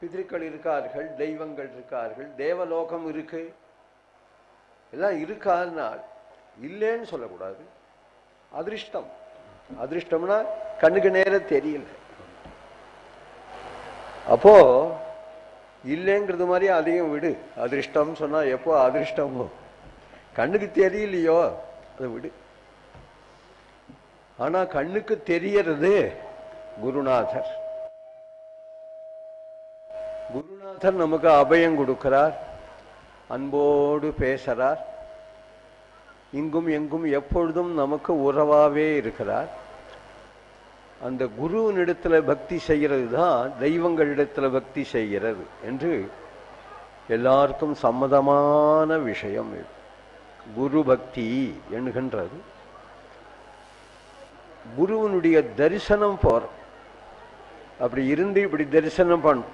பிதர்கள் இருக்கார்கள், தெய்வங்கள் இருக்கார்கள், தேவலோகம் இருக்கு, எல்லாம் இருக்காதுனால் இல்லைன்னு சொல்லக்கூடாது. அதிர்ஷ்டம், அதிர்ஷ்டம்னா கண்ணுக்கு நேர தெரியல. அப்போ இல்லைங்கிறது மாதிரி அதையும் விடு. அதிர்ஷ்டம் சொன்னா எப்போ அதிர்ஷ்டமோ கண்ணுக்கு தெரியலையோ அதை விடு. ஆனா கண்ணுக்கு தெரியறது குருநாதர். குருநாதர் நமக்கு அபயம் கொடுக்கிறார், அன்போடு பேசுறார், இங்கும் எங்கும் எப்பொழுதும் நமக்கு உறவாவே இருக்கிறார். அந்த குருவினிடத்துல பக்தி செய்கிறது தான் தெய்வங்களிடத்துல பக்தி செய்கிறது என்று எல்லாருக்கும் சம்மதமான விஷயம். குரு பக்தி என்கின்றது குருவனுடைய தரிசனம் போறோம். அப்படி இருந்து இப்படி தரிசனம் பண்ணும்